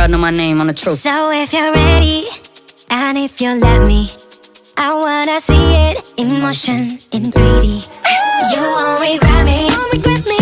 world know my name on the truth. So if you're ready, and if you let me, I wanna see it in motion, in 3D. You won't regret me,